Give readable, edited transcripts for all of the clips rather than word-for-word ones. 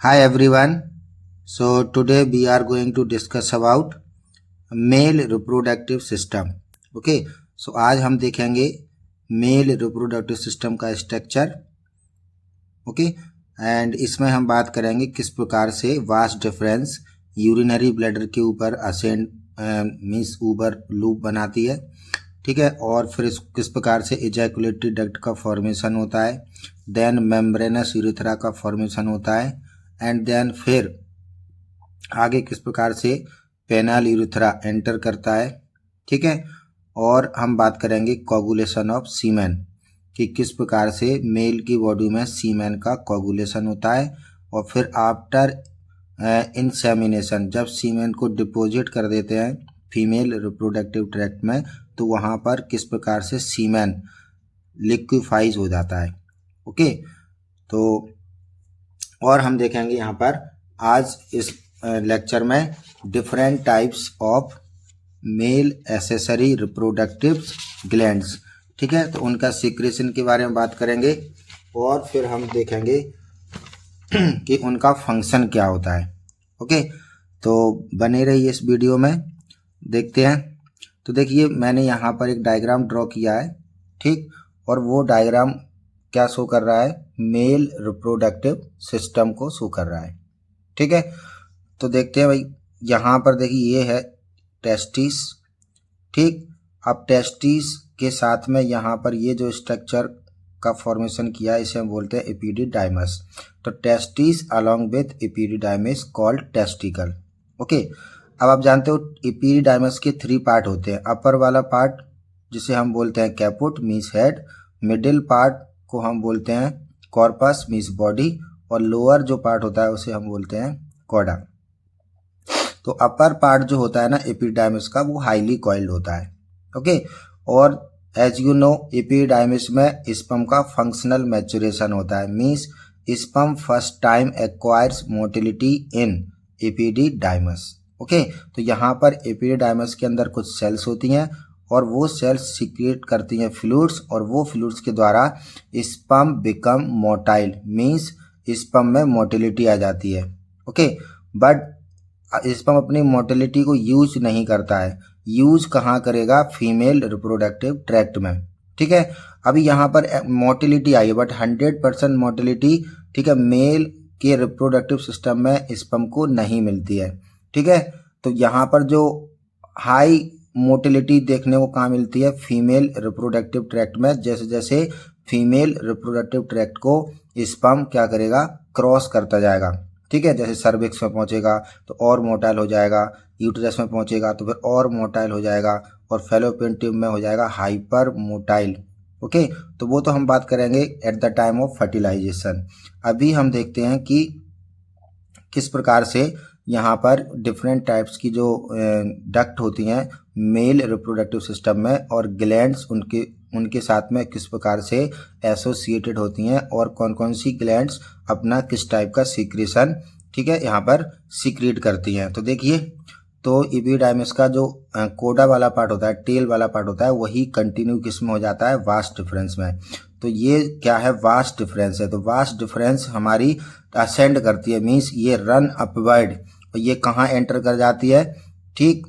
Hi everyone. So today we are going to discuss about male reproductive system. Okay. So आज हम देखेंगे male reproductive system का structure. Okay. And इसमें हम बात करेंगे किस प्रकार से वास्ट डिफरेंस यूरिनरी ब्लैडर के ऊपर असेंड मींस ऊपर लूप बनाती है. ठीक है. और फिर किस प्रकार से इजैकुलेटरी डक्ट का फॉर्मेशन होता है, देन मेम्ब्रेनस यूरेथ्रा का फॉर्मेशन होता है, एंड देन फिर आगे किस प्रकार से पेनल यूरेथ्रा एंटर करता है. ठीक है. और हम बात करेंगे कोगुलेशन ऑफ सीमेन कि किस प्रकार से मेल की बॉडी में सीमेन का कोगुलेशन होता है. और फिर आफ्टर इंसेमिनेशन जब सीमेन को डिपॉजिट कर देते हैं फीमेल रिप्रोडक्टिव ट्रैक्ट में, तो वहाँ पर किस प्रकार से सीमेन लिक्विफाइज हो जाता है. ओके. तो और हम देखेंगे यहाँ पर आज इस लेक्चर में different types of male accessory reproductive glands. ठीक है. तो उनका सीक्रेशन के बारे में बात करेंगे और फिर हम देखेंगे कि उनका फंक्शन क्या होता है. ओके. तो बने रहिए इस वीडियो में. देखते हैं. तो देखिए मैंने यहाँ पर एक डायग्राम ड्रॉ किया है. ठीक. और वो डायग्राम क्या शो कर रहा है, मेल रिप्रोडक्टिव सिस्टम को शो कर रहा है. ठीक है. तो देखते हैं भाई. यहाँ पर देखिए ये है टेस्टिस. ठीक. अब टेस्टिस के साथ में यहाँ पर ये जो स्ट्रक्चर का फॉर्मेशन किया है इसे हम बोलते हैं एपिडिडाइमस. तो testis along with epididymis called testicle. Okay. अब आप जानते हो एपिडिडाइमस के 3 पार्ट होते हैं. अपर वाला पार्ट जिसे हम बोलते हैं caput means head, middle part को हम बोलते हैं कॉर्पस मीन्स बॉडी, और लोअर जो पार्ट होता है उसे हम बोलते हैं कॉडा. तो अपर पार्ट जो होता है ना एपिडाइमस का, वो हाईली कॉइल्ड होता है. ओके. और एज यू नो एपिडाइमस में स्पर्म का फंक्शनल मैच्योरेशन होता है. Means sperm first time acquires motility in epididymis. Okay. तो यहाँ पर एपिडिडाइमस के अंदर कुछ सेल्स होती हैं और वो सेल्स सीक्रेट करती हैं फ्लूइड्स, और वो फ्लूइड्स के द्वारा sperm become motile means sperm में मोटिलिटी आ जाती है. ओके. बट स्पर्म अपनी मोटिलिटी को यूज नहीं करता है. यूज कहाँ करेगा, फीमेल रिप्रोडक्टिव ट्रैक्ट में. ठीक है. अभी यहाँ पर मोटिलिटी आई है बट 100% मोटिलिटी, ठीक है, मेल के रिप्रोडक्टिव सिस्टम में स्पर्म को नहीं मिलती है. ठीक है. तो यहाँ पर जो हाई मोटिलिटी देखने को कहाँ मिलती है, फीमेल रिप्रोडक्टिव ट्रैक्ट में. जैसे जैसे फीमेल रिप्रोडक्टिव ट्रैक्ट को स्पर्म क्या करेगा, क्रॉस करता जाएगा. ठीक है. जैसे सर्विक्स में पहुंचेगा तो और मोटाइल हो जाएगा, यूट्रस में पहुंचेगा तो फिर और मोटाइल हो जाएगा, और फैलोपियन ट्यूब में हो जाएगा हाइपर मोटाइल. ओके. तो वो तो हम बात करेंगे at the time of fertilization. अभी हम देखते हैं कि किस प्रकार से यहाँ पर डिफरेंट टाइप्स की जो डक्ट होती हैं मेल रिप्रोडक्टिव सिस्टम में, और ग्लैंड्स उनके साथ में किस प्रकार से एसोसिएटेड होती हैं, और कौन कौन सी ग्लैंड्स अपना किस टाइप का सीक्रेशन, ठीक है, यहाँ पर सीक्रेट करती हैं. तो देखिए, तो एपिडाइमस का जो कोडा वाला पार्ट होता है, टेल वाला पार्ट होता है, वही कंटिन्यू किस में हो जाता है, वास्ट डिफरेंस में. तो ये क्या है, वास्ट डिफरेंस है. तो वास्ट डिफरेंस हमारी असेंड करती है मीन्स ये रन अपवर्ड, और ये कहाँ एंटर कर जाती है, ठीक,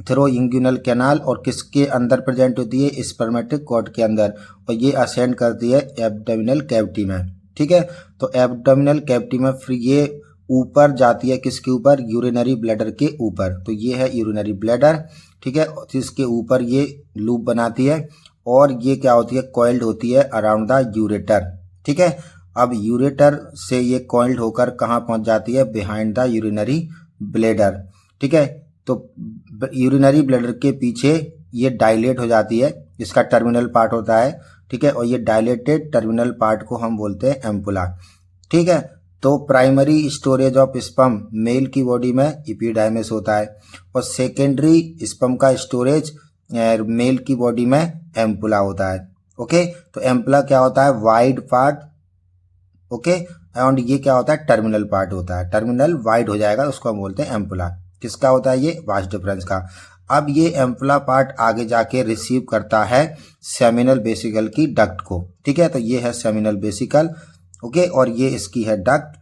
थ्रो इंग्यूनल कैनाल, और किसके अंदर प्रेजेंट होती है, स्पर्मेटिक कॉर्ड के अंदर, और ये असेंड करती है एब्डोमिनल कैविटी में. ठीक है. तो एब्डोमिनल कैविटी में फिर ये ऊपर जाती है किसके ऊपर, यूरिनरी ब्लैडर के ऊपर. तो ये है यूरिनरी ब्लैडर. ठीक है. इसके ऊपर ये लूप बनाती है, और ये क्या होती है, कॉइल्ड होती है अराउंड द यूरेटर. ठीक है. अब यूरेटर से ये कॉइल्ड होकर कहाँ पहुंच जाती है, बिहाइंड द यूरिनरी ब्लैडर. ठीक है. तो यूरिनरी ब्लैडर के पीछे ये डायलेट हो जाती है, इसका टर्मिनल पार्ट होता है. ठीक है. और ये डायलेटेड टर्मिनल पार्ट को हम बोलते हैं एम्पुला. ठीक है. तो primary storage of sperm male की बॉडी में एपिडाइमस होता है, और सेकेंडरी स्पर्म का स्टोरेज मेल की बॉडी में एम्पुला होता है. ओके. तो एम्पुला क्या होता है, वाइड पार्ट. ओके. एंड ये क्या होता है, टर्मिनल पार्ट होता है. टर्मिनल वाइड हो जाएगा, उसको हम बोलते हैं एम्पुला. किसका होता है, ये वास्ट डिफरेंस का. अब ये एम्पुला पार्ट आगे जाके रिसीव करता है सेमिनल वेसिकल की डक्ट को. ठीक है. तो ये है सेमिनल वेसिकल. ओके. और ये इसकी है डक्ट.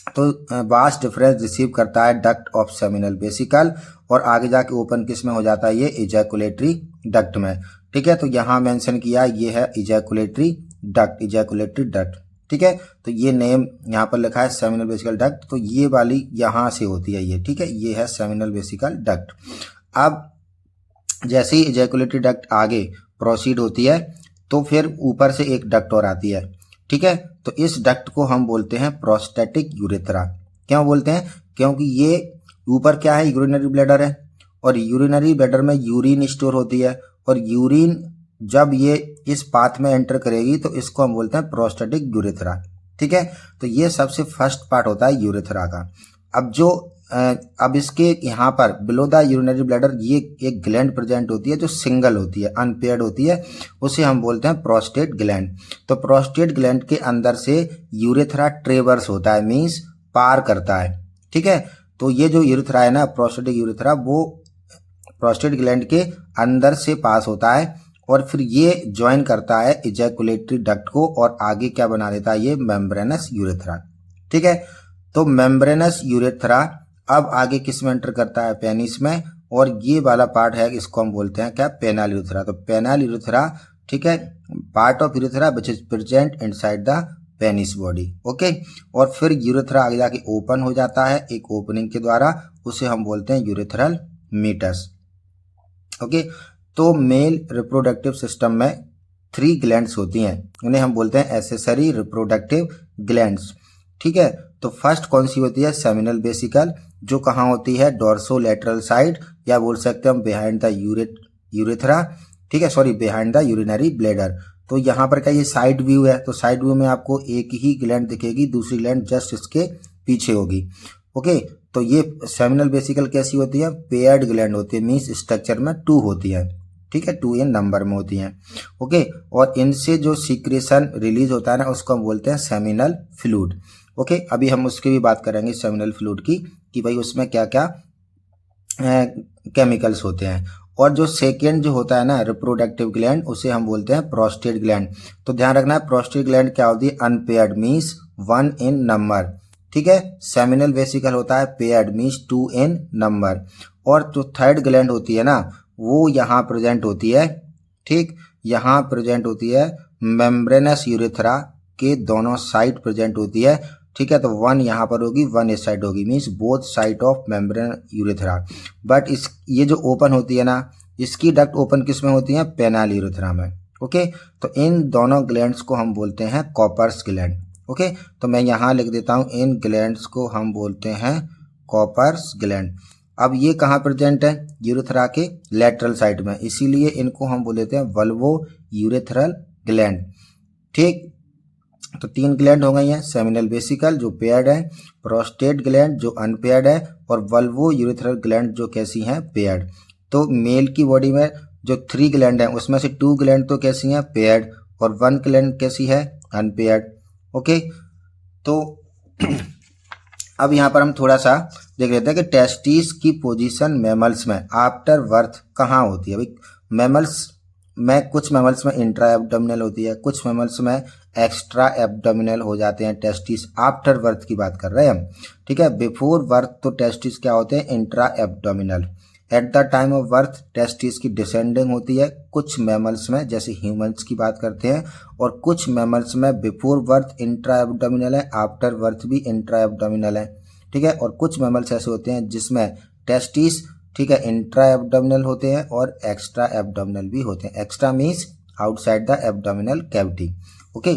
तो वास्ट डिफरेंस रिसीव करता है डक्ट ऑफ सेमिनल वेसिकल और आगे जाके ओपन किस में हो जाता है, ये इजैकुलेटरी डक्ट में। ठीक है, तो यहाँ मेंशन किया ये है इजैकुलेटरी डक्ट, इजैकुलेटरी डक्ट। ठीक है, तो ये नेम यहाँ पर लिखा है सेमिनल वेसिकल डक्ट, तो ये वाली यहाँ से होती है ये। ठीक है, ये है सेमिनल वेसिकल डक्ट। अब जैसे ही इजैकुलेटरी डक्ट आगे प्रोसीड होती है तो फिर ऊपर से एक डक्ट और आती है। ठीक है, तो इस डक्ट को हम बोलते हैं प्रोस्टेटिक यूरेथ्रा। क्यों बोलते हैं, क्योंकि ये ऊपर क्या है, यूरिनरी ब्लैडर है और यूरिनरी ब्लैडर में यूरिन स्टोर होती है और यूरिन जब ये इस पाथ में एंटर करेगी तो इसको हम बोलते हैं प्रोस्टेटिक यूरेथ्रा। ठीक है, तो ये सबसे फर्स्ट पार्ट होता है यूरेथ्रा का। अब इसके यहाँ पर बिलो द यूरिनरी ब्लैडर ये एक ग्लैंड प्रेजेंट होती है जो सिंगल होती है, अनपेयर्ड होती है, उसे हम बोलते हैं प्रोस्टेट ग्लैंड। तो प्रोस्टेट ग्लैंड के अंदर से यूरेथ्रा ट्रेवर्स होता है, मीन्स पार करता है। ठीक है, तो ये जो यूरेथ्रा है ना, प्रोस्टेटिक यूरेथ्रा, वो प्रोस्टेट ग्लैंड के अंदर से पास होता है और फिर ये ज्वाइन करता है इजैकुलेटरी डक्ट को और आगे क्या बना देता है, ये मेम्ब्रेनस यूरेथ्रा। ठीक है, तो मेम्ब्रेनस यूरेथ्रा अब आगे किस में एंटर करता है, पेनिस में, और ये वाला पार्ट है इसको हम बोलते हैं क्या, पेनल यूरेथ्रा। तो पेनल यूरेथ्रा, ठीक है, part of urethra which is present inside the penis body. Okay, और फिर यूरेथ्रा आगे जाके ओपन हो जाता है एक ओपनिंग के द्वारा, उसे हम बोलते हैं यूरेथ्रल मीटस। ओके, तो मेल रिप्रोडक्टिव सिस्टम में 3 ग्लैंड्स होती हैं, उन्हें हम बोलते हैं एक्सेसरी रिप्रोडक्टिव ग्लैंड्स। ठीक है, तो फर्स्ट कौन सी होती है, सेमिनल वेसिकल, जो कहाँ होती है, डोर्सोलैटरल साइड, या बोल सकते हैं हम बिहाइंड द यूरेथ्रा। ठीक है, sorry, behind the urinary bladder. तो यहाँ पर क्या ये साइड व्यू है, तो साइड व्यू में आपको एक ही ग्लैंड दिखेगी, दूसरी ग्लैंड जस्ट इसके पीछे होगी। ओके, तो ये सेमिनल वेसिकल कैसी होती है, पेयर्ड ग्लैंड होती है, मीन्स स्ट्रक्चर में 2 होती है। ठीक है, 2 इन नंबर में होती हैं। ओके, और इनसे जो सीक्रेशन रिलीज होता है ना, उसको हम बोलते हैं सेमिनल फ्लूइड। ओके, अभी हम उसकी भी बात करेंगे सेमिनल फ्लूइड की, कि भाई उसमें क्या क्या केमिकल्स होते हैं। और जो सेकेंड जो होता है ना रिप्रोडक्टिव ग्लैंड, उसे हम बोलते हैं प्रोस्टेट ग्लैंड। तो ध्यान रखना है, प्रोस्टेट ग्लैंड क्या होती है, अनपेयर्ड, मीन्स 1 इन नंबर। ठीक है, सेमिनल वेसिकल होता है पेयर्ड, मीन्स 2 इन नंबर। और जो थर्ड ग्लैंड होती है ना, वो यहाँ प्रेजेंट होती है। ठीक, यहाँ प्रेजेंट होती है मेम्ब्रेनस यूरेथ्रा के दोनों साइड प्रेजेंट होती है। ठीक है, तो 1 यहाँ पर होगी, 1 इस साइड होगी, means both side of membrane urethra. But ये जो ओपन होती है ना, इसकी डक्ट ओपन किस में होती है, पेनल यूरेथ्रा में। ओके, तो इन दोनों ग्लैंड्स को हम बोलते हैं कॉपर्स ग्लैंड। ओके, तो मैं यहाँ लिख देता हूँ, इन ग्लैंड्स को हम बोलते हैं कॉपर्स ग्लैंड। अब ये कहाँ प्रेजेंट है, यूरेथ्रा के लेटरल साइड में, इसीलिए इनको हम बोल देते हैं वल्वो यूरेथ्रल ग्लैंड। ठीक, तो 3 ग्लैंड हो गई हैं, सेमिनल वेसिकल जो पेयर्ड है, प्रोस्टेट ग्लैंड जो अनपेयर्ड है, और वल्वो यूरेथ्रल ग्लैंड जो कैसी हैं, पेयर्ड। तो मेल की बॉडी में जो 3 ग्लैंड हैं उसमें से 2 ग्लैंड तो कैसी हैं, पेयर्ड, और 1 ग्लैंड कैसी है, अनपेयर्ड। ओके, तो अब यहाँ पर हम थोड़ा सा देख लेते हैं कि टेस्टिस की पोजीशन मैमल्स में आफ्टर बर्थ कहाँ होती है। भाई मैमल्स में कुछ मैमल्स में इंट्रा एब्डोमिनल होती है, कुछ मैमल्स में एक्स्ट्रा एब्डोमिनल हो जाते हैं टेस्टिस। आफ्टर बर्थ की बात कर रहे हैं हम। ठीक है, बिफोर बर्थ तो टेस्टिस क्या होते हैं, intra abdominal. Eight the time of birth testis की डिसेंडिंग होती है, कुछ मैमल्स में, जैसे ह्यूमंस की बात करते हैं, और कुछ मैमल्स में बिफोर बर्थ इंट्रा एब्डोमिनल है, आफ्टर बर्थ भी इंट्रा एब्डोमिनल है। ठीक है, और कुछ मैमल्स ऐसे होते हैं जिसमें टेस्टिस, ठीक है, इंट्रा एब्डोमिनल होते हैं और एक्स्ट्रा एब्डोमिनल भी होते हैं। Extra means outside the abdominal cavity. Okay,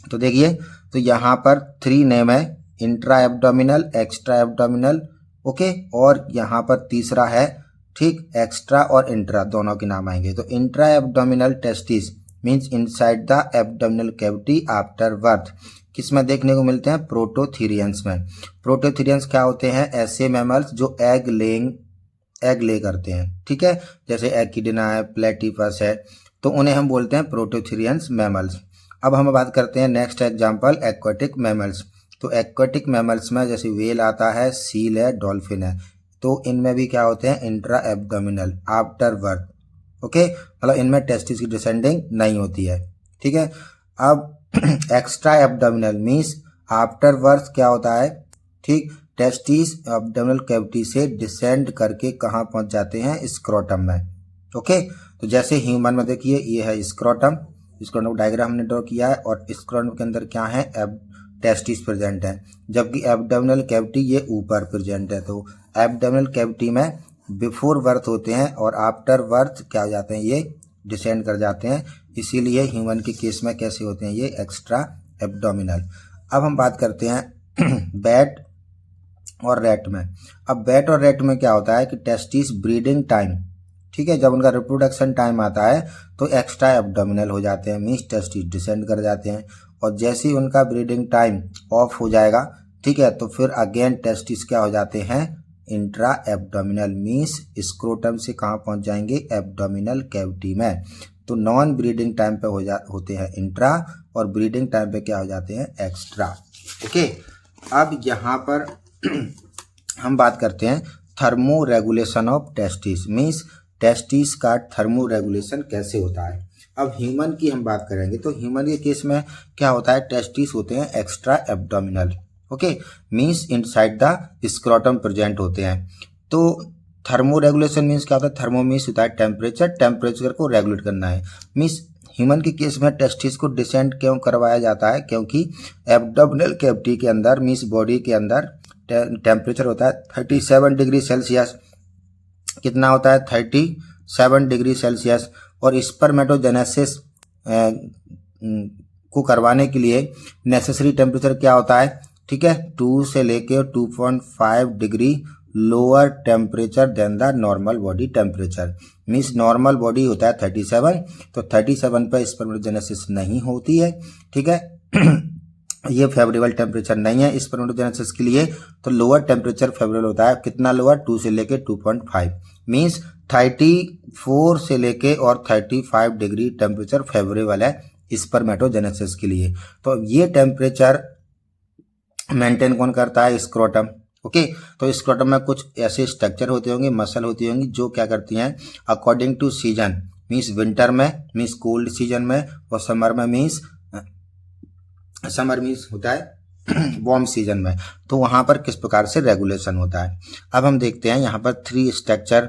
तो देखिए, तो यहाँ पर 3 नेम है, intra abdominal, extra abdominal, okay, और यहाँ पर तीसरा है, ठीक, एक्स्ट्रा और इंट्रा दोनों के नाम आएंगे। तो intra abdominal testis means inside the abdominal cavity after birth किस में देखने को मिलते हैं, प्रोटोथीरियंस में। प्रोटोथीरियंस क्या होते हैं, ऐसे मैमल्स जो एग ले करते हैं। ठीक है, जैसे एकिडना है, प्लेटिपस है, तो उन्हें हम बोलते हैं प्रोटोथीरियंस मैमल्स। अब हम बात करते हैं नेक्स्ट एग्जांपल, एक्वाटिक मैमल्स। तो एक्वाटिक मैमल्स में जैसे वेल आता है, सील है, डॉल्फिन है, तो इनमें भी क्या होते हैं, intra abdominal after birth. Okay, मतलब इनमें टेस्टिस की डिसेंडिंग नहीं होती है। ठीक है, अब extra abdominal means after birth क्या होता है, ठीक, टेस्टिस एब्डोमिनल कैविटी से डिसेंड करके कहाँ पहुंच जाते हैं, स्क्रोटम में। ओके, तो जैसे ह्यूमन में देखिए ये है स्क्रोटम, स्क्रोटम डायग्राम हमने ड्रॉ किया है और स्क्रोटम के अंदर क्या है, टेस्टिस प्रेजेंट है, जबकि एब्डोमिनल कैविटी ये ऊपर प्रेजेंट है। तो एब्डोमिनल कैविटी में बिफोर बर्थ होते हैं और आफ्टर बर्थ क्या हो जाते हैं, ये डिसेंड कर जाते हैं, इसीलिए ह्यूमन के केस में कैसे होते हैं, ये एक्स्ट्रा एब्डोमिनल। अब हम बात करते हैं बैट और रैट में। अब बैट और रैट में क्या होता है कि टेस्टिस ब्रीडिंग टाइम, ठीक है, जब उनका रिप्रोडक्शन टाइम आता है तो एक्स्ट्रा एब्डोमिनल हो जाते हैं, मीन्स टेस्टिस डिसेंड कर जाते हैं, और जैसे ही उनका ब्रीडिंग टाइम ऑफ हो जाएगा, ठीक है, तो फिर अगेन टेस्टिस क्या हो जाते हैं, इंट्रा एब्डोमिनल, मीन्स स्क्रोटम से कहाँ पहुंच जाएंगे, एब्डोमिनल कैविटी में। तो नॉन ब्रीडिंग टाइम पे होते हैं इंट्रा और ब्रीडिंग टाइम पे क्या हो जाते हैं, एक्स्ट्रा। ओके, अब यहाँ पर हम बात करते हैं thermo regulation of testis, means testis का थर्मो रेगुलेशन कैसे होता है। अब ह्यूमन की हम बात करेंगे तो ह्यूमन के केस में क्या होता है, टेस्टिस होते हैं extra abdominal, okay, means inside the scrotum present होते हैं। तो थर्मो रेगुलेशन मीन्स क्या होता है, थर्मो मीन्स होता है टेम्परेचर को रेगुलेट करना है। मीन्स ह्यूमन के केस में टेस्टिस को डिसेंड क्यों करवाया जाता है, क्योंकि एब्डोमिनल कैविटी के अंदर मीन्स बॉडी के अंदर टेम्परेचर होता है 37 डिग्री सेल्सियस, कितना होता है, 37 डिग्री सेल्सियस, और स्पर्मेटोजेनेसिस को करवाने के लिए नेसेसरी टेम्परेचर क्या होता है, ठीक है, 2 से लेके 2.5 degree lower temperature than the normal body temperature. Means normal body होता है 37, तो 37 पर स्पर्मेटोजेनेसिस नहीं होती है, ठीक है ये फेवरेबल टेम्परेचर नहीं है स्पर्मेटोजेनेसिस के लिए, तो लोअर टेम्परेचर फेवरेबल होता है, कितना लोअर, 2 से लेके 2.5, मीन्स 34 से लेके और 35 डिग्री टेम्परेचर फेवरेबल है स्पर्मेटोजेनेसिस के लिए। तो ये टेम्परेचर मेंटेन कौन करता है, स्क्रोटम। ओके, तो स्क्रोटम में कुछ ऐसे स्ट्रक्चर होते होंगे, मसल होती होंगी जो क्या करती हैं, according to season, means winter में, मीन्स कोल्ड सीजन में, और समर में मीन्स होता है वार्म सीजन में, तो वहां पर किस प्रकार से रेगुलेशन होता है। अब हम देखते हैं यहाँ पर 3 स्ट्रक्चर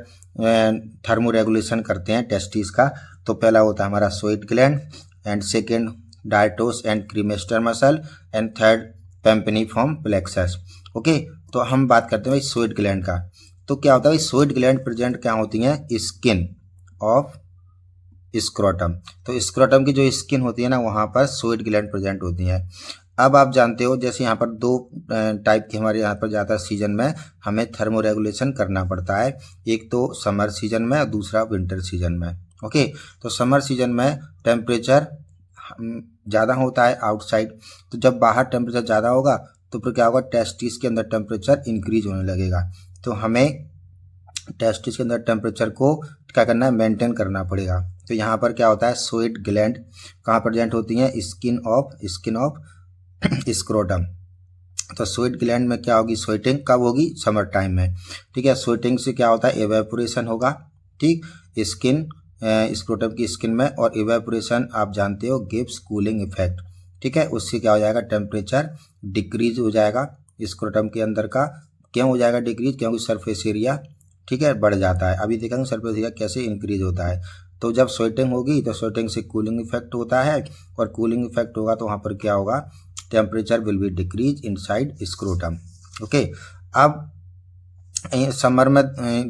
थर्मो रेगुलेशन करते हैं टेस्टिस का। तो पहला होता है हमारा sweat gland, and second dartos and cremaster muscle, and third pampiniform plexus. Okay, तो हम बात करते हैं भाई स्वेट ग्लैंड का। तो क्या होता है, स्वेट ग्लैंड प्रेजेंट क्या होती हैं, स्किन ऑफ स्क्रोटम। तो स्क्रोटम की जो स्किन होती है ना, वहां पर स्वेट ग्लैंड प्रेजेंट होती हैं। अब आप जानते हो जैसे यहाँ पर 2 टाइप की हमारे यहाँ पर ज़्यादा सीजन में हमें थर्मो रेगुलेशन करना पड़ता है, एक तो समर सीजन में और दूसरा विंटर सीजन में। ओके, तो समर सीजन में टेम्परेचर ज़्यादा होता है आउटसाइड, तो जब बाहर टेम्परेचर ज़्यादा होगा तो फिर क्या होगा, टेस्टिस के अंदर टेम्परेचर इंक्रीज होने लगेगा। तो हमें टेस्टिस के अंदर टेम्परेचर को क्या करना है, मेंटेन करना पड़ेगा। तो यहाँ पर क्या होता है, स्वेट ग्लैंड कहाँ प्रेजेंट होती हैं, स्किन ऑफ स्क्रोटम। तो स्वेट ग्लैंड में क्या होगी, स्वेटिंग कब होगी, समर टाइम में, ठीक है। स्वेटिंग से क्या होता है, एवेपोरेशन होगा, ठीक, स्किन स्क्रोटम की स्किन में, और एवेपोरेशन आप जानते हो गिव्स कूलिंग इफेक्ट, ठीक है। उससे क्या हो जाएगा, टेम्परेचर डिक्रीज हो जाएगा स्क्रोटम के अंदर का। क्यों हो जाएगा डिक्रीज, क्योंकि सरफेस एरिया, ठीक है, बढ़ जाता है। अभी देखेंगे सरफेस एरिया कैसे इंक्रीज होता है। तो जब स्वेटिंग होगी तो स्वेटिंग से कूलिंग इफेक्ट होता है, और कूलिंग इफेक्ट होगा तो वहाँ पर क्या होगा, temperature will be decrease inside scrotum. Okay, अब समर में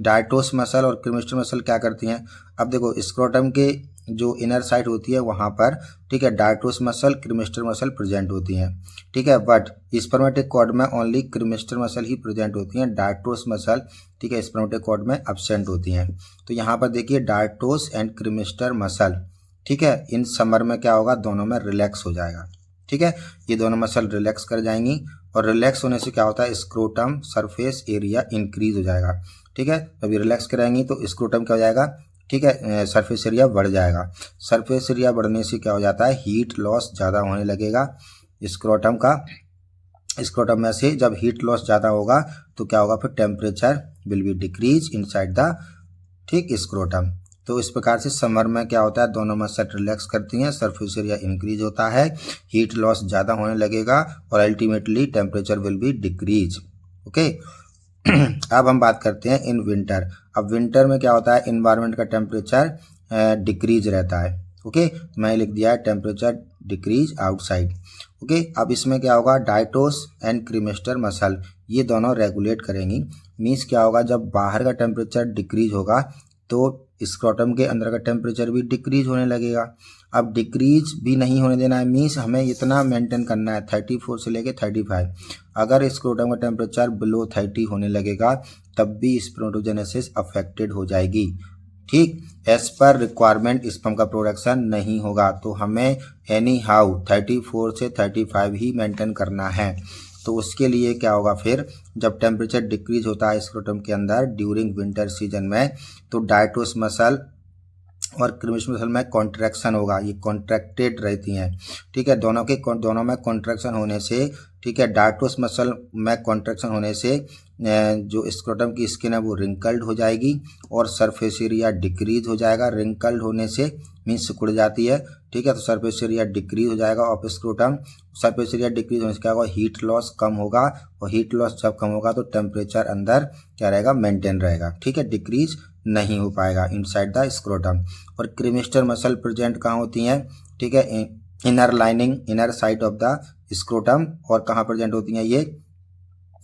डायटोस मसल और क्रीमेस्टर मसल क्या करती हैं। अब देखो स्क्रोटम के जो इनर साइड होती है वहाँ पर, ठीक है, डायटोस मसल क्रीमेस्टर मसल प्रेजेंट होती हैं, ठीक है। बट स्पर्मेटिक कॉर्ड में ओनली क्रीमेस्टर मसल ही प्रेजेंट होती हैं, डायटोस मसल, ठीक है, स्पर्मेटिक कॉर्ड में एब्सेंट होती हैं। तो यहाँ पर देखिए डायटोस एंड क्रीमेस्टर मसल, ठीक है, इन समर में क्या होगा, दोनों में रिलैक्स हो जाएगा, ठीक है, ये दोनों मसल रिलैक्स कर जाएंगी, और रिलैक्स होने से क्या होता है, स्क्रोटम सरफेस एरिया इंक्रीज हो जाएगा, ठीक है। जब ये रिलैक्स कराएंगी तो स्क्रोटम क्या हो जाएगा, ठीक है, सरफेस एरिया बढ़ जाएगा। सरफेस एरिया बढ़ने से क्या हो जाता है, हीट लॉस ज़्यादा होने लगेगा स्क्रोटम का। स्क्रोटम में से जब हीट लॉस ज़्यादा होगा तो क्या होगा, फिर temperature will be decrease inside the, ठीक, स्क्रोटम। तो इस प्रकार से समर में क्या होता है, दोनों मसल रिलैक्स करती हैं, सरफेस एरिया इंक्रीज होता है, हीट लॉस ज़्यादा होने लगेगा और ultimately temperature will be decrease. Okay. अब हम बात करते हैं इन विंटर। अब विंटर में क्या होता है, इन्वायरमेंट का टेम्परेचर डिक्रीज रहता है। ओके, मैंने लिख दिया है टेम्परेचर डिक्रीज आउटसाइड। ओके, अब इसमें क्या होगा, डाइटोस एंड क्रीमेस्टर मसल ये दोनों रेगुलेट करेंगी। मीन्स क्या होगा, जब बाहर का टेम्परेचर डिक्रीज होगा तो स्क्रोटम के अंदर का टेम्परेचर भी डिक्रीज होने लगेगा। अब डिक्रीज भी नहीं होने देना है, मीन्स हमें इतना मेंटेन करना है 34 से लेके 35। अगर स्क्रोटम का टेम्परेचर बिलो 30 होने लगेगा तब भी स्पर्मेटोजेनेसिस अफेक्टेड हो जाएगी। ठीक, एज पर रिक्वायरमेंट स्पर्म का प्रोडक्शन नहीं होगा, तो हमें एनी हाउ 34 से 35 ही मेंटेन करना है। तो उसके लिए क्या होगा, फिर जब टेम्परेचर डिक्रीज होता है स्क्रोटम के अंदर ड्यूरिंग विंटर सीजन में, तो डाइटोस मसल और क्रीमेस्टर मसल में कॉन्ट्रैक्शन होगा, ये कॉन्ट्रैक्टेड रहती हैं। ठीक है, दोनों में कॉन्ट्रैक्शन होने से, ठीक है, डाइटोस मसल में कॉन्ट्रैक्शन होने से जो स्क्रोटम की स्किन है वो रिंकल्ड हो जाएगी और सरफेस एरिया डिक्रीज हो जाएगा। रिंकल्ड होने से मीन्स सिकुड़ जाती है। ठीक है, तो सरफेस एरिया डिक्रीज हो जाएगा of scrotum. Surface area decrease होने से क्या होगा, हीट लॉस कम होगा और हीट लॉस जब कम होगा तो टेम्परेचर अंदर क्या रहेगा, मेंटेन रहेगा। ठीक है, डिक्रीज नहीं हो पाएगा इनसाइड द स्क्रोटम। और क्रीमेस्टर मसल प्रेजेंट कहाँ होती हैं, ठीक है, inner lining, inner side of the scrotum. और कहाँ प्रेजेंट होती हैं ये,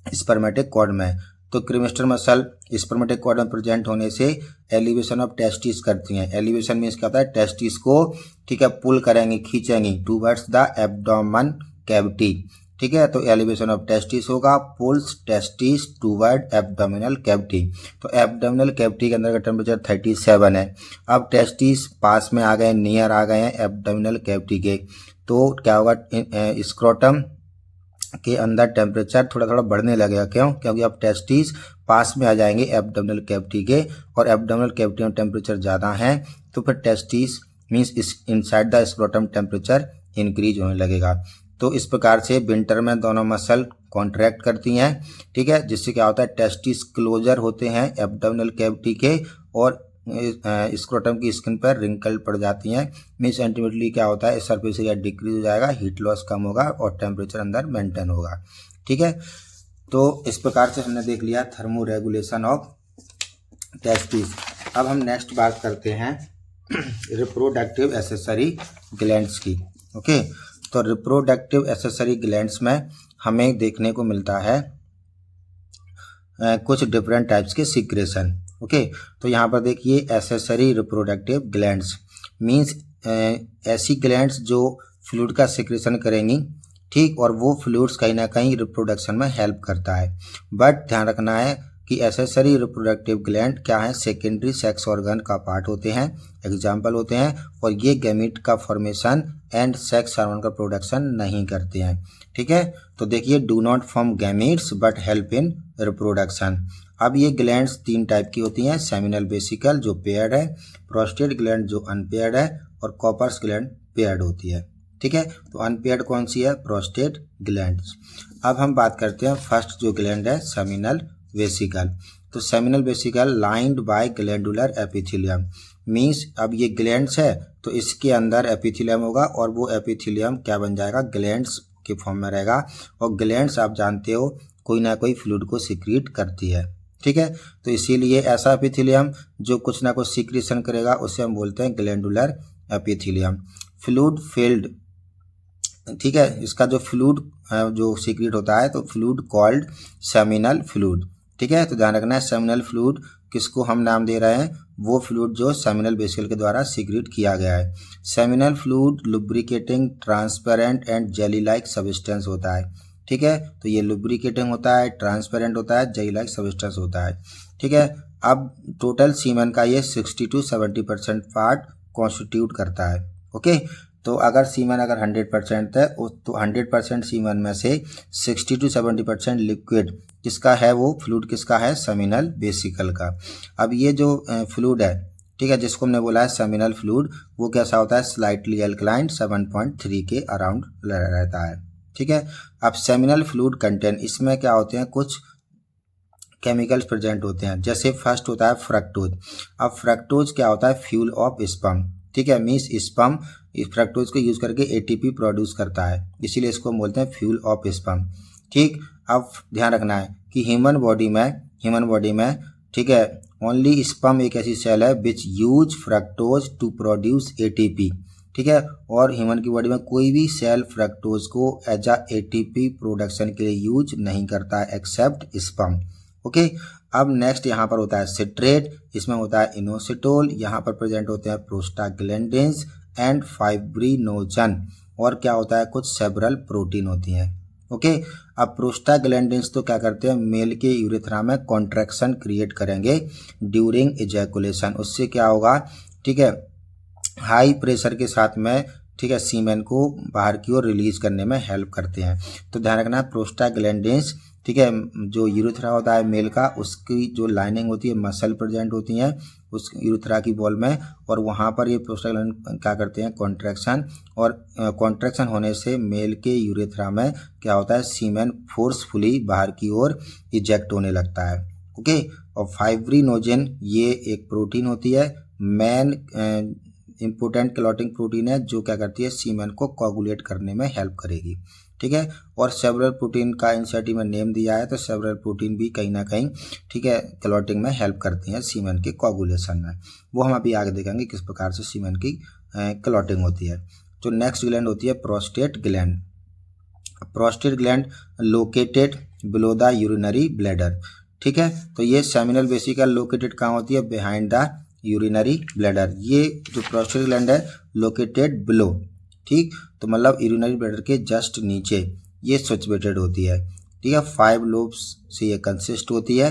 स्पर्मेटिक कॉर्ड में। तो क्रीमेस्टर मसल स्पर्मेटिक कॉर्ड में प्रेजेंट होने से एलिवेशन ऑफ टेस्टिस करती हैं। एलिवेशन मीन्स क्या होता है, टेस्टिस को, ठीक है, पुल करेंगी, खींचेंगी टूवर्ड्स द एब्डोमेन कैविटी। ठीक है, तो एलिवेशन ऑफ टेस्टिस होगा, pulls testis toward abdominal cavity. तो एब्डोमिनल कैविटी के अंदर का टेम्परेचर 37 है। अब टेस्टिस पास में आ गए, नियर आ गए हैं एब्डोमिनल कैविटी के, तो क्या होगा, स्क्रोटम के अंदर टेम्परेचर थोड़ा थोड़ा बढ़ने लगेगा। क्यों, क्योंकि अब टेस्टिस पास में आ जाएंगे एब्डोमिनल कैविटी के और एब्डोमिनल कैविटी में टेम्परेचर ज़्यादा है, तो फिर testis means inside the scrotum temperature increase होने लगेगा। तो इस प्रकार से विंटर में दोनों मसल कॉन्ट्रैक्ट करती हैं। ठीक है, जिससे क्या होता है, टेस्टिस क्लोजर होते हैं एब्डोमिनल कैविटी के और स्क्रोटम की स्किन पर रिंकल पड़ जाती हैं। मीन्स अल्टीमेटली क्या होता है, सरफेस एरिया डिक्रीज हो जाएगा, हीट लॉस कम होगा और टेम्परेचर अंदर मेंटेन होगा। ठीक है, तो इस प्रकार से हमने देख लिया थर्मो रेगुलेशन ऑफ टेस्टिस। अब हम नेक्स्ट बात करते हैं रिप्रोडक्टिव एक्सेसरी ग्लैंड्स की। ओके, तो रिप्रोडक्टिव एक्सेसरी ग्लैंड्स में हमें देखने को मिलता है कुछ डिफरेंट टाइप्स के सीक्रेशन। ओके, तो यहाँ पर देखिए एक्सेसरी रिप्रोडक्टिव ग्लैंड्स मीन्स ऐसी ग्लैंड्स जो फ्लूइड का सिक्रेशन करेंगी। ठीक, और वो फ्लूइड्स कहीं ना कहीं रिप्रोडक्शन में हेल्प करता है। बट ध्यान रखना है कि एक्सेसरी रिप्रोडक्टिव ग्लैंड क्या है, सेकेंडरी सेक्स ऑर्गन का पार्ट होते हैं, एग्जाम्पल होते हैं, और ये गैमीट का फॉर्मेशन एंड सेक्स हार्मोन का प्रोडक्शन नहीं करते हैं। ठीक है, तो देखिए do not form gametes but help in reproduction. अब ये ग्लैंड्स 3 टाइप की होती हैं, सेमिनल वेसिकल जो पेयर्ड है, प्रोस्टेट ग्लैंड जो अनपेयर्ड है और कॉपर्स ग्लैंड पेयर्ड होती है। ठीक है, तो अनपेयर्ड कौन सी है, प्रोस्टेट ग्लैंड। अब हम बात करते हैं फर्स्ट जो ग्लैंड है सेमिनल वेसिकल। तो seminal vesicle lined by glandular epithelium means अब ये ग्लैंड्स है तो इसके अंदर एपिथेलियम होगा और वो एपिथेलियम क्या बन जाएगा, ग्लैंड्स के फॉर्म में रहेगा। और ग्लैंड्स आप जानते हो कोई ना कोई फ्लूइड को सीक्रेट करती है। ठीक है, तो इसीलिए ऐसा एपिथेलियम जो कुछ ना कुछ सीक्रेशन करेगा उसे हम बोलते हैं ग्लैंडुलर एपिथेलियम। फ्लूइड फील्ड, ठीक है, इसका जो फ्लूइड जो सीक्रेट होता है तो फ्लूइड कॉल्ड सेमिनल फ्लूइड। ठीक है, तो ध्यान रखना है सेमिनल फ्लूइड किसको हम नाम दे रहे हैं, वो फ्लूइड जो सेमिनल वेसिकल के द्वारा सीक्रेट किया गया है। Seminal fluid lubricating, transparent and jelly like substance होता है। ठीक है, तो ये लुब्रिकेटिंग होता है, ट्रांसपेरेंट होता है, जेली लाइक सब्सटेंस होता है। ठीक है, अब टोटल सीमेन का ये 60 to 70% पार्ट कॉन्स्टिट्यूट करता है। ओके, तो अगर सीमेन अगर 100% है तो 100% सीमेन में से 60 to 70% लिक्विड किसका है, वो फ्लूइड किसका है, सेमिनल वेसिकल का। अब ये जो फ्लूइड है, ठीक है, जिसको हमने बोला है सेमिनल फ्लूइड, वो कैसा होता है, स्लाइटली एल्कलाइन 7.3 के अराउंड रहता है। ठीक है, अब सेमिनल फ्लूइड कंटेंट, इसमें क्या होते हैं, कुछ केमिकल्स प्रेजेंट होते हैं। जैसे फर्स्ट होता है फ्रक्टोज। अब फ्रक्टोज क्या होता है, फ्यूल ऑफ स्पर्म, ठीक है, मीन्स स्पर्म इस फ्रक्टोज को यूज करके एटीपी प्रोड्यूस करता है, इसीलिए इसको हम बोलते हैं फ्यूल ऑफ स्पर्म। ठीक, अब ध्यान रखना है कि ह्यूमन बॉडी में ठीक है, ओनली स्पर्म एक ऐसी सेल है which use fructose to produce ATP, ठीक है, और ह्यूमन की बॉडी में कोई भी सेल फ्रक्टोज को एज अ एटीपी प्रोडक्शन के लिए यूज नहीं करता है एक्सेप्ट स्पर्म। ओके, अब नेक्स्ट यहाँ पर होता है सिट्रेट, इसमें होता है इनोसिटोल, यहाँ पर प्रेजेंट होते हैं प्रोस्टाग्लैंडिन्स एंड फाइब्रिनोजन, और क्या होता है, कुछ सेवरल प्रोटीन होती हैं। ओके, अब प्रोस्टाग्लैंडिन्स तो क्या करते हैं, मेल के यूरेथ्रा में कॉन्ट्रैक्शन क्रिएट करेंगे ड्यूरिंग इजैकुलेशन, उससे क्या होगा, ठीक है, हाई प्रेशर के साथ में, ठीक है, सीमेन को बाहर की ओर रिलीज करने में हेल्प करते हैं। तो ध्यान रखना प्रोस्टाग्लैंडिन्स, ठीक है, जो यूरेथ्रा होता है मेल का, उसकी जो लाइनिंग होती है मसल प्रेजेंट होती हैं उस यूरेथ्रा की वॉल में, और वहाँ पर ये प्रोस्टाग्लैंडिन क्या करते हैं, कॉन्ट्रैक्शन, और कॉन्ट्रैक्शन होने से मेल के यूरेथ्रा में क्या होता है, सीमेन फोर्सफुली बाहर की ओर इजेक्ट होने लगता है। ओके, और फाइब्रिनोजन ये एक प्रोटीन होती है, मेन इम्पोर्टेंट क्लॉटिंग प्रोटीन है, जो क्या करती है, सीमेन को कोगुलेट करने में हेल्प करेगी, ठीक है। और सेवरल प्रोटीन का इंसर्ट में नेम दिया है, तो सेवरल प्रोटीन भी कहीं ना कहीं, ठीक है, क्लॉटिंग में हेल्प करती हैं सीमेन के कोगुलेशन में, वो हम अभी आगे देखेंगे किस प्रकार से सीमेन की क्लॉटिंग होती है। जो नेक्स्ट ग्लैंड होती है prostate gland. Prostate gland located below the urinary bladder, ठीक है, तो ये सेमिनल वेसिकल लोकेटेड कहाँ होती है, बिहाइंड द यूरिनरी ब्लैडर। ये जो प्रोस्टेट ग्लैंड है लोकेटेड बिलो, ठीक, तो मतलब यूरिनरी ब्लैडर के जस्ट नीचे ये सिचुएटेड होती है, ठीक है। 5 लोब्स से ये कंसिस्ट होती है,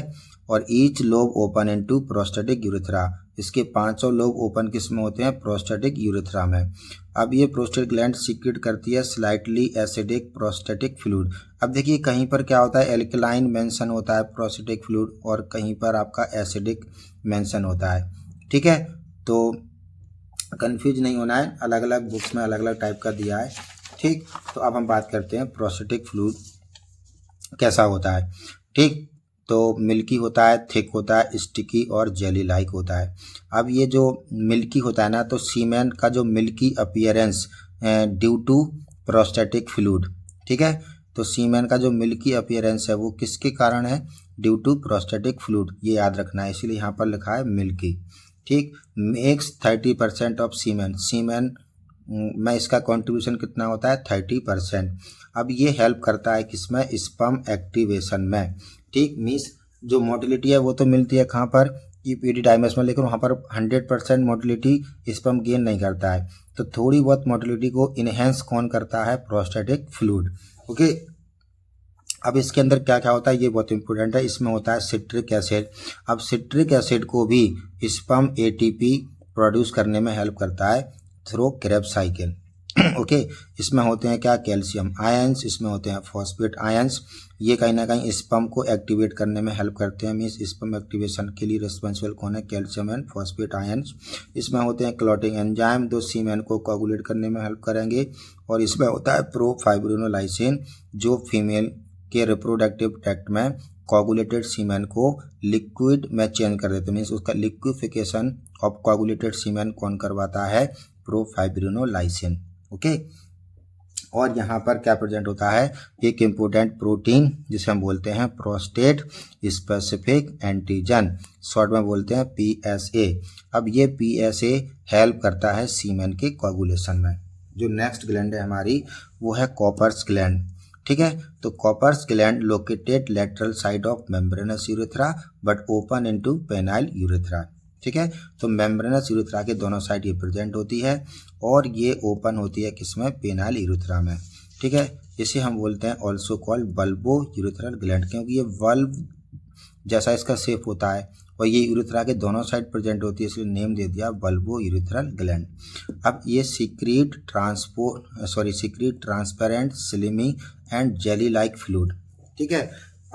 और each lobe open into prostatic urethra, इसके 500 लोब ओपन किस में होते हैं, प्रोस्टेटिक यूरेथ्रा में। अब ये प्रोस्टेट ग्लैंड सीक्रेट करती है स्लाइटली एसिडिक प्रोस्टेटिक फ्लूइड। अब देखिए कहीं पर क्या होता है, एल्कलाइन मेंशन होता है प्रोस्टेटिक फ्लूइड, और कहीं पर आपका एसिडिक मेंशन होता है, ठीक है, तो कंफ्यूज नहीं होना है, अलग अलग बुक्स में अलग अलग टाइप का दिया है, ठीक। तो अब हम बात करते हैं प्रोस्टेटिक फ्लूइड कैसा होता है, ठीक, तो मिल्की होता है, थिक होता है, स्टिकी और जेली लाइक होता है। अब ये जो मिल्की होता है ना, तो सीमेन का जो milky appearance due to prostatic fluid, ठीक है, तो सीमेन का जो मिल्की अपीयरेंस है वो किसके कारण है, ड्यू टू प्रोस्टेटिक फ्लूइड, ये याद रखना है, इसीलिए यहाँ पर लिखा है मिल्की, ठीक। मेक्स 30% ऑफ सीमेन में इसका कंट्रीब्यूशन कितना होता है, 30%। अब ये हेल्प करता है किसमें, स्पर्म एक्टिवेशन में, ठीक, मीन्स जो मोटिलिटी है वो तो मिलती है कहाँ पर, ईपीडीडाइमस में, लेकिन वहाँ पर 100% मोटिलिटी स्पर्म गेन नहीं करता है, तो थोड़ी बहुत मोटिलिटी को इनहेंस कौन करता है, प्रोस्टेटिक फ्लूइड। ओके, अब इसके अंदर क्या क्या होता है ये बहुत इंपॉर्टेंट है, इसमें होता है सिट्रिक एसिड। अब सिट्रिक एसिड को भी स्पर्म एटीपी प्रोड्यूस करने में हेल्प करता है थ्रू क्रेब्स साइकिल। ओके, इसमें होते हैं क्या, कैल्शियम आयंस, इसमें होते हैं फॉस्फेट आयंस, ये कहीं ना कहीं स्पर्म को एक्टिवेट करने में हेल्प करते हैं, मीन्स स्पर्म एक्टिवेशन के लिए रिस्पॉन्सिबल कौन है, कैल्शियम एंड फॉस्फेट आयंस। इसमें होते हैं क्लॉटिंग एंजाइम, जो सीमेन को कोगुलेट करने में हेल्प करेंगे, और इसमें होता है प्रोफाइब्रिनोलाइसिन, जो फीमेल के रिप्रोडक्टिव ट्रैक्ट में कोगुलेटेड सीमेन को लिक्विड में चेंज कर देते हैं, मीन्स उसका लिक्विफिकेशन ऑफ कोगुलेटेड सीमेन कौन करवाता है, प्रोफाइब्रिनोलाइसिन। ओके, और यहाँ पर क्या प्रेजेंट होता है, एक इम्पोर्टेंट प्रोटीन जिसे हम बोलते हैं प्रोस्टेट स्पेसिफिक एंटीजन, शॉर्ट में बोलते हैं PSA। अब ये PSA हेल्प करता है सीमेन के कोगुलेशन में। जो नेक्स्ट ग्लैंड है हमारी वो है कॉपर्स ग्लैंड, ठीक है, तो Cowper's gland located lateral side of membranous urethra but open into penile urethra, ठीक है, तो मेम्ब्रेनस यूरेथ्रा के दोनों साइड ये प्रेजेंट होती है, और ये ओपन होती है किसमें, पेनाइल यूरेथ्रा में, ठीक है। इसे हम बोलते हैं also called bulbo urethral gland, क्योंकि ये बल्ब जैसा इसका शेप होता है, और ये यूरेथ्रा के दोनों साइड प्रेजेंट होती है, इसलिए नेम दे दिया बल्बो यूरेथ्रल ग्लैंड। अब ये secret transparent slimy and jelly like fluid, ठीक है।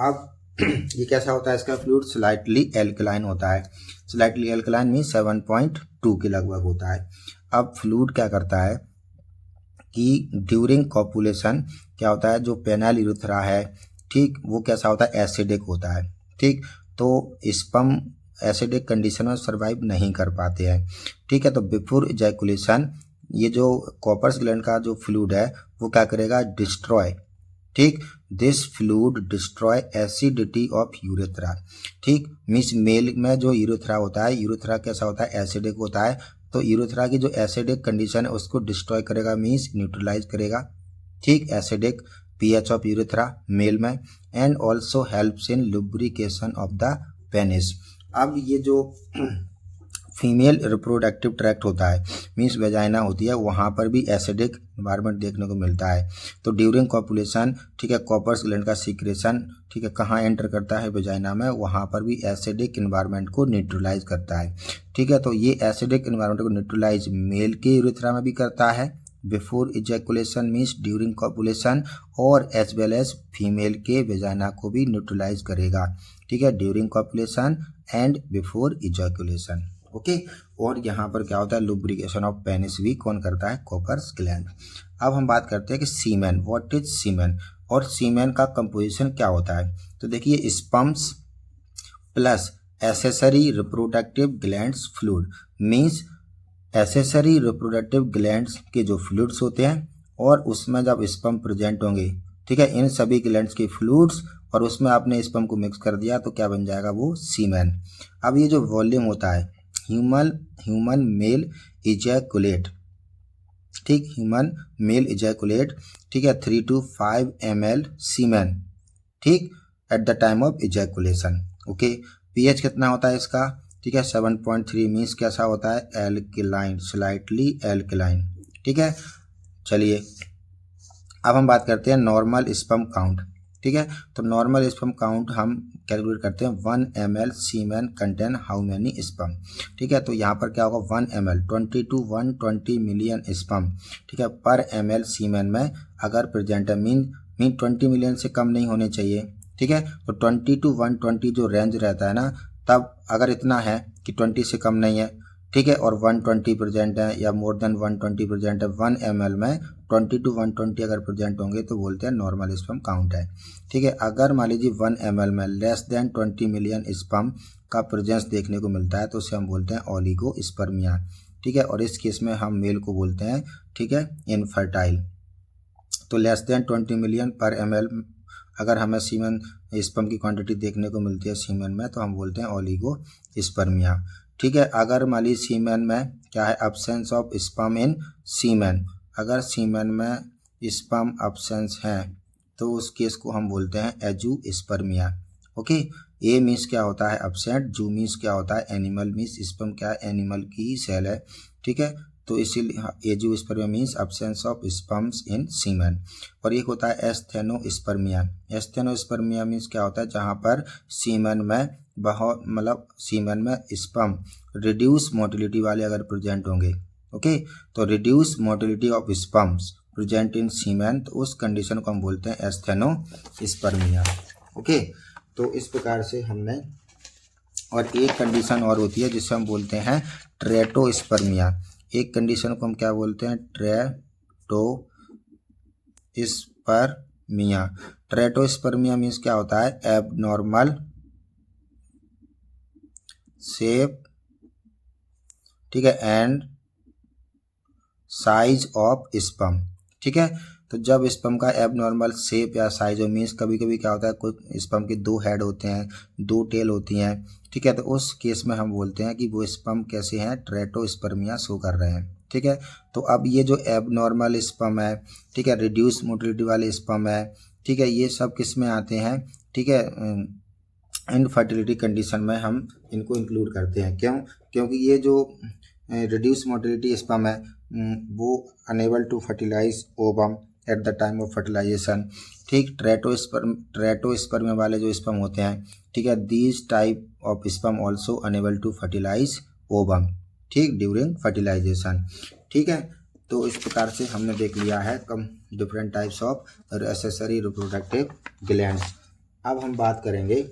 अब ये कैसा होता है, इसका फ्लूइड स्लाइटली एल्कलाइन होता है, स्लाइटली एल्कलाइन मीन 7.2 के लगभग होता है। अब फ्लूइड क्या करता है कि ड्यूरिंग कॉपुलेशन क्या होता है, जो पेनाइल यूरेथ्रा है, ठीक, वो कैसा होता है, एसिडिक होता है, ठीक, तो स्पर्म एसिडिक कंडीशन में सर्वाइव नहीं कर पाते हैं। ठीक है, तो बिफोर इजैकुलेशन ये जो कॉपर्स ग्लैंड का जो फ्लूइड है वो क्या करेगा, डिस्ट्रॉय, ठीक, this fluid destroy acidity of urethra. ठीक, मीन्स मेल में जो यूरेथ्रा होता है, यूरेथ्रा कैसा होता है, एसिडिक होता है, तो यूरेथ्रा की जो एसिडिक कंडीशन है उसको डिस्ट्रॉय करेगा, मीन्स न्यूट्रलाइज करेगा। ठीक, acidic pH of urethra male में, and also helps in lubrication of the penis. अब ये जो फीमेल रिप्रोडक्टिव ट्रैक्ट होता है, मीन्स वेजाइना होती है, वहाँ पर भी एसिडिक इन्वायरमेंट देखने को मिलता है। तो ड्यूरिंग कॉपुलेशन, ठीक है, कॉपर्स ग्लैंड का सीक्रेशन, ठीक है, कहाँ एंटर करता है, वेजाइना में, वहाँ पर भी एसिडिक इन्वायरमेंट को न्यूट्रलाइज करता है। ठीक है, तो ये एसिडिक इन्वायरमेंट को न्यूट्रलाइज मेल के यूरेथ्रा में भी करता है before ejaculation means during copulation, और एज वेल एज फीमेल के वेजाइना को भी न्यूट्रलाइज करेगा। ठीक है, during copulation and before ejaculation. Okay, और यहाँ पर क्या होता है, लुब्रिकेशन ऑफ पेनिस भी कौन करता है, कॉपर्स ग्लैंड। अब हम बात करते हैं कि सीमेन, व्हाट इज सीमेन, और सीमेन का कंपोजिशन क्या होता है। तो देखिए, sperms plus accessory reproductive glands fluid, means accessory reproductive glands के जो फ्लूइड्स होते हैं और उसमें जब स्पर्म प्रेजेंट होंगे, ठीक है, इन सभी ग्लैंड्स के फ्लूइड्स, और उसमें आपने स्पर्म को मिक्स कर दिया तो क्या बन जाएगा, वो सीमेन। अब ये जो वॉल्यूम होता है, ह्यूमन मेल इजैकुलेट, ठीक, ह्यूमन मेल इजैकुलेट, ठीक है, 3 to 5 ml सीमेन, ठीक, eight the time of ejaculation. Okay, pH कितना होता है इसका, ठीक है, 7.3, मीन्स कैसा होता है, एल्किलाइन, स्लाइटली एल्किलाइन। ठीक है, चलिए अब हम बात करते हैं नॉर्मल स्पर्म काउंट। ठीक है, तो नॉर्मल स्पर्म काउंट हम कैलकुलेट करते हैं, 1 ml semen contain how many sperm. ठीक है, तो यहाँ पर क्या होगा, 1 ml 20 to 120 मिलियन स्पर्म, ठीक है, पर ml सीमेन में अगर प्रेजेंट है, मीन 20 मिलियन से कम नहीं होने चाहिए। ठीक है, तो 20 to 120 जो रेंज रहता है ना, तब अगर इतना है कि 20 से कम नहीं है, ठीक है, और 120 प्रेजेंट है या मोर देन 120 प्रेजेंट है, 1 ml में 20 to 120 अगर प्रेजेंट होंगे तो बोलते हैं नॉर्मल स्पर्म काउंट है। ठीक है, अगर मान लीजिए 1 ml में लेस देन 20 मिलियन स्पर्म का प्रेजेंस देखने को मिलता है तो उसे हम बोलते हैं ओलिगोस्पर्मिया। ठीक है, और इस केस में हम मेल को बोलते हैं, ठीक है, इनफर्टाइल। तो लेस देन 20 मिलियन पर ml अगर हमें सीमेन स्पर्म की क्वांटिटी देखने को मिलती है सीमेन में तो हम बोलते हैं ओलिगोस्पर्मिया। ठीक है, अगर मान लीजिए सीमेन में क्या है, एब्सेंस ऑफ स्पर्म इन सीमेन, अगर सीमेन में स्पर्म एब्सेंस है तो उस केस को हम बोलते हैं एजूस्पर्मिया। ओके, ए मीन्स क्या होता है, एब्सेंट, जू मीन्स क्या होता है, एनिमल, मीन्स स्पर्म क्या है, एनिमल की ही सेल है। ठीक है, तो इसीलिए एजूस्पर्मिया मीन्स एब्सेंस ऑफ स्पर्म्स इन सीमेन। और एक होता है एस्थेनोस्पर्मिया। एस्थेनोस्पर्मिया मीन्स क्या होता है, जहाँ पर सीमेन में बहुत, मतलब सीमेन में स्पर्म रिड्यूस मोटिलिटी वाले अगर प्रेजेंट होंगे, ओके, तो reduce motility of sperms present in semen, तो उस कंडीशन को हम बोलते हैं एस्थेनोस्पर्मिया। ओके, तो इस प्रकार से हमने, और एक कंडीशन और होती है जिसे हम बोलते हैं ट्रेटोस्पर्मिया। एक कंडीशन को हम क्या बोलते हैं, ट्रेटोस्पर्मिया। ट्रेटोस्पर्मिया मीन्स क्या होता है, एबनॉर्मल शेप, ठीक है, एंड साइज ऑफ स्पर्म। ठीक है, तो जब स्पर्म का एबनॉर्मल शेप या साइज हो, मीन्स कभी कभी क्या होता है, कुछ स्पर्म के 2 हेड होते हैं, 2 टेल होती हैं। ठीक है, तो उस केस में हम बोलते हैं कि वो स्पर्म कैसे हैं, ट्रेटोस्पर्मिया शो कर रहे हैं। ठीक है, तो अब ये जो एबनॉर्मल स्पर्म है, ठीक है, रिड्यूस मोटिलिटी वाले स्पर्म है, ठीक है, ये सब किस में आते हैं, ठीक है, इनफर्टिलिटी कंडीशन में हम इनको इंक्लूड करते हैं। क्यों, क्योंकि ये जो रिड्यूस मोटिलिटी स्पर्म है वो unable to fertilize ovum at the time of fertilization. ठीक, ट्रेटोस्पर्मिया वाले जो स्पर्म होते हैं, ठीक है, these type of sperm also unable to fertilize ovum, ठीक, ड्यूरिंग फर्टिलाइजेशन। ठीक है, तो इस प्रकार से हमने देख लिया है कम different types of accessory reproductive glands. अब हम बात करेंगे